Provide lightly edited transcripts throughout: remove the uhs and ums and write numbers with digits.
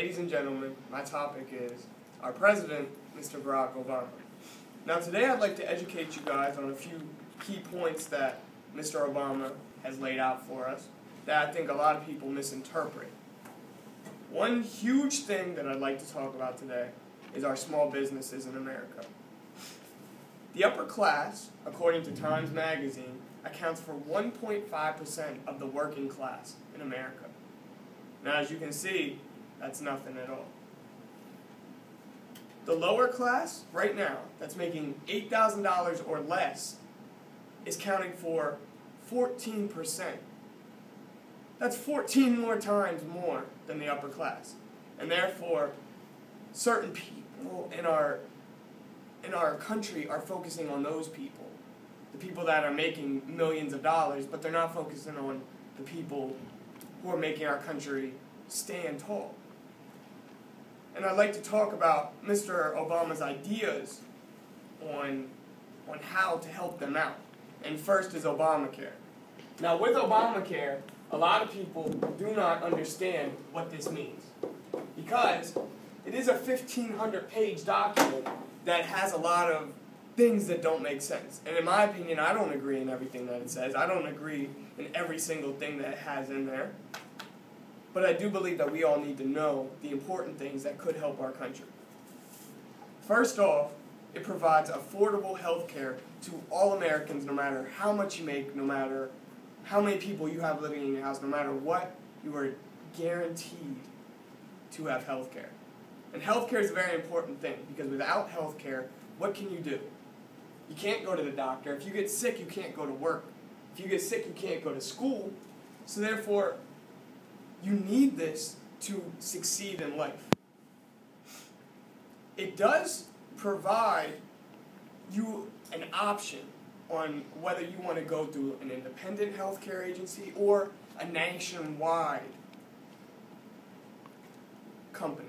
ladies and gentlemen, my topic is our president, Mr. Barack Obama. Now today I'd like to educate you guys on a few key points that Mr. Obama has laid out for us that I think a lot of people misinterpret. One huge thing that I'd like to talk about today is our small businesses in America. The upper class, according to Times Magazine, accounts for 1.5% of the working class in America. Now, as you can see, that's nothing at all. The lower class, right now, that's making $8,000 or less, is counting for 14%. That's 14 more times more than the upper class. And therefore, certain people in our country are focusing on those people. The people that are making millions of dollars, but they're not focusing on the people who are making our country stand tall. And I'd like to talk about Mr. Obama's ideas on how to help them out. And first is Obamacare. Now with Obamacare, a lot of people do not understand what this means, because it is a 1,500-page document that has a lot of things that don't make sense. And in my opinion, I don't agree in everything that it says. I don't agree in every single thing that it has in there. But I do believe that we all need to know the important things that could help our country. First off, it provides affordable health care to all Americans, no matter how much you make, no matter how many people you have living in your house, no matter what, you are guaranteed to have health care. And health care is a very important thing, because without health care, what can you do? You can't go to the doctor. If you get sick, you can't go to work. If you get sick, you can't go to school. So therefore, you need this to succeed in life. It does provide you an option on whether you want to go through an independent healthcare agency or a nationwide company.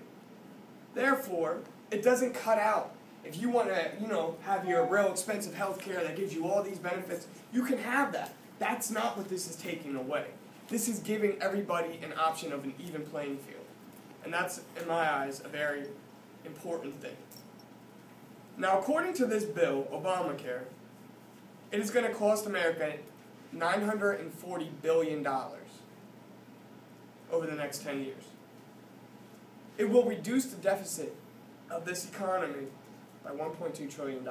Therefore, it doesn't cut out. If you want to, have your real expensive healthcare that gives you all these benefits, you can have that. That's not what this is taking away. This is giving everybody an option of an even playing field. And that's, in my eyes, a very important thing. Now, according to this bill, Obamacare, it is going to cost America $940 billion over the next 10 years. It will reduce the deficit of this economy by $1.2 trillion.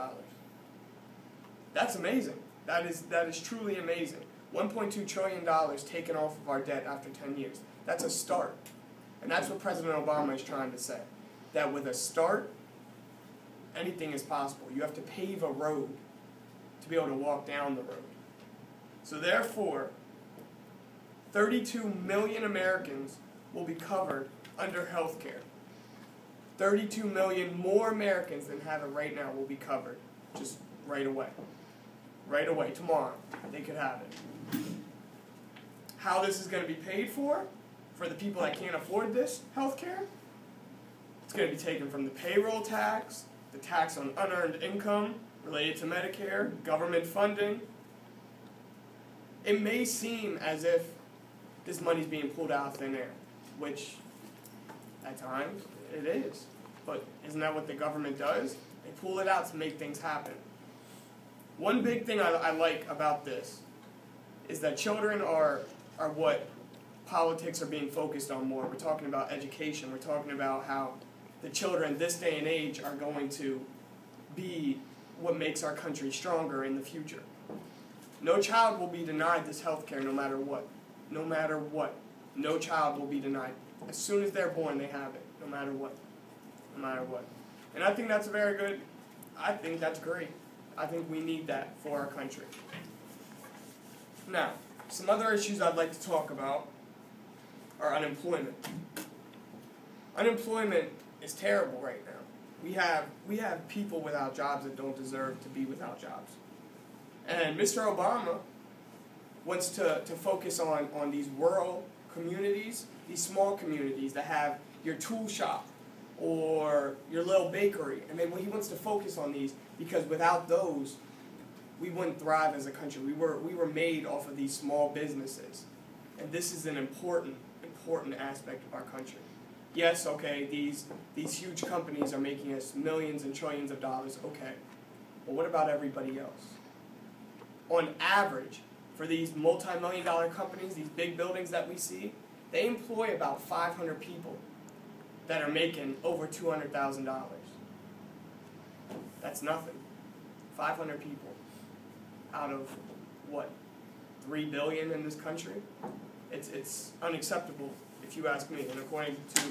That's amazing. That is truly amazing. $1.2 trillion taken off of our debt after 10 years. That's a start. And that's what President Obama is trying to say. That with a start, anything is possible. You have to pave a road to be able to walk down the road. So therefore, 32 million Americans will be covered under health care. 32 million more Americans than have it right now will be covered just right away. Right away, tomorrow, they could have it. How this is going to be paid for the people that can't afford this health care, it's going to be taken from the payroll tax, the tax on unearned income related to Medicare, government funding. It may seem as if this money is being pulled out of thin air, which at times it is. But isn't that what the government does? They pull it out to make things happen. One big thing I like about this is that children are what politics are being focused on more. We're talking about education. We're talking about how the children this day and age are going to be what makes our country stronger in the future. No child will be denied this health care no matter what. No matter what. No child will be denied. As soon as they're born, they have it. No matter what. No matter what. And I think that's I think that's great. I think we need that for our country. Now, some other issues I'd like to talk about are unemployment. Unemployment is terrible right now. We have people without jobs that don't deserve to be without jobs. And Mr. Obama wants to focus on these rural communities, these small communities that have your tool shop or your little bakery. And then he wants to focus on these because without those, we wouldn't thrive as a country. We were made off of these small businesses. And this is an important aspect of our country. Yes, okay, these huge companies are making us millions and trillions of dollars, okay. But what about everybody else? On average, for these multi-million-dollar companies, these big buildings that we see, they employ about 500 people that are making over $200,000. That's nothing. 500 people out of, what, 3 billion in this country? It's unacceptable, if you ask me, and according to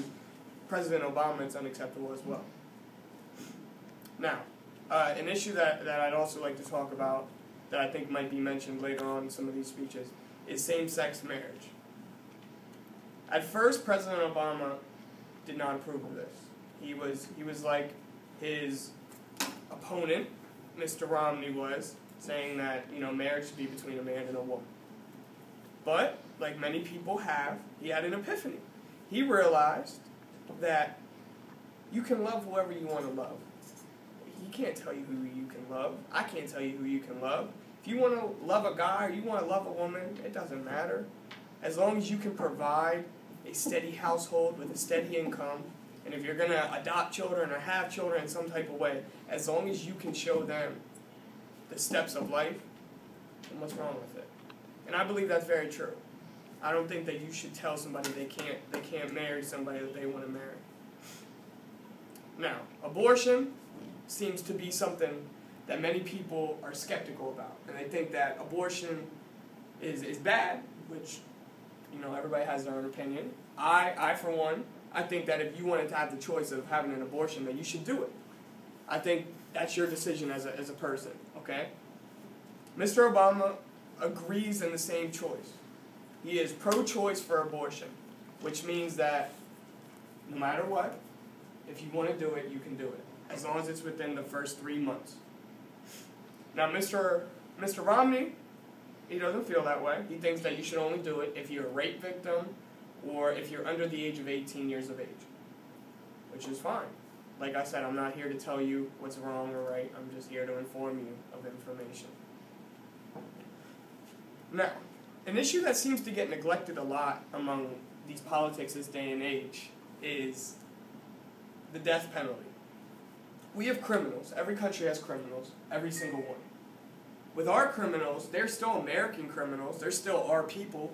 President Obama, it's unacceptable as well. Now, an issue that I'd also like to talk about that I think might be mentioned later on in some of these speeches is same-sex marriage. At first, President Obama did not approve of this. He was like his opponent, Mr. Romney, was, saying that, you know, marriage should be between a man and a woman. But, like many people have, he had an epiphany. He realized that you can love whoever you want to love. He can't tell you who you can love. I can't tell you who you can love. If you want to love a guy or you want to love a woman, it doesn't matter. As long as you can provide a steady household with a steady income, and if you're going to adopt children or have children in some type of way, as long as you can show them the steps of life, then what's wrong with it? And I believe that's very true. I don't think that you should tell somebody they can't marry somebody that they want to marry. Now, abortion seems to be something that many people are skeptical about, and they think that abortion is bad, which, you know, everybody has their own opinion. I for one, I think that if you wanted to have the choice of having an abortion, then you should do it. I think that's your decision as a person, okay? Mr. Obama agrees in the same choice. He is pro-choice for abortion, which means that no matter what, if you want to do it, you can do it, as long as it's within the first 3 months. Now, Mr. Romney, he doesn't feel that way. He thinks that you should only do it if you're a rape victim or if you're under the age of 18 years of age, which is fine. Like I said, I'm not here to tell you what's wrong or right. I'm just here to inform you of information. Now, an issue that seems to get neglected a lot among these politics this day and age is the death penalty. We have criminals. Every country has criminals. Every single one. With our criminals, they're still American criminals. They're still our people.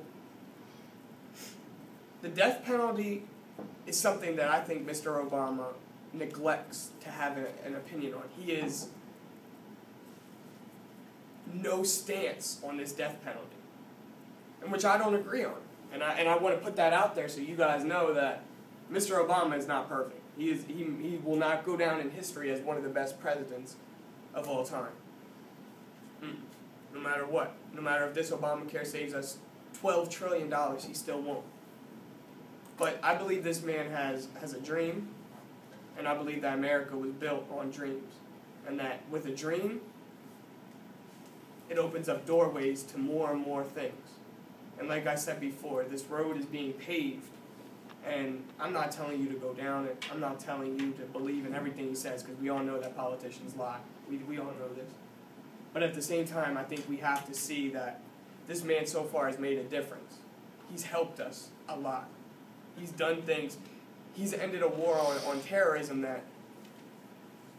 The death penalty is something that I think Mr. Obama neglects to have an opinion on. He is no stance on this death penalty, and which I don't agree on. And I want to put that out there so you guys know that Mr. Obama is not perfect. He will not go down in history as one of the best presidents of all time. No matter what. No matter if this Obamacare saves us $12 trillion, he still won't. But I believe this man has a dream, and I believe that America was built on dreams. And that with a dream, it opens up doorways to more and more things. And like I said before, this road is being paved. And I'm not telling you to go down it. I'm not telling you to believe in everything he says, because we all know that politicians lie. We all know this. But at the same time, I think we have to see that this man so far has made a difference. He's helped us a lot. He's done things. He's ended a war on terrorism that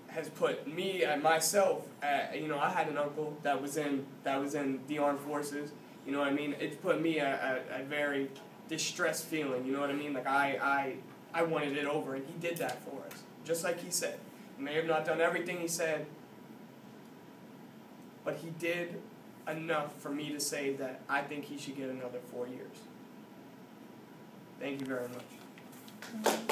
has put me and myself you know, I had an uncle that was in the armed forces. You know what I mean? It's put me at a very distressed feeling. You know what I mean? Like I wanted it over, and he did that for us, just like he said. He may have not done everything he said, but he did enough for me to say that I think he should get another 4 years. Thank you very much.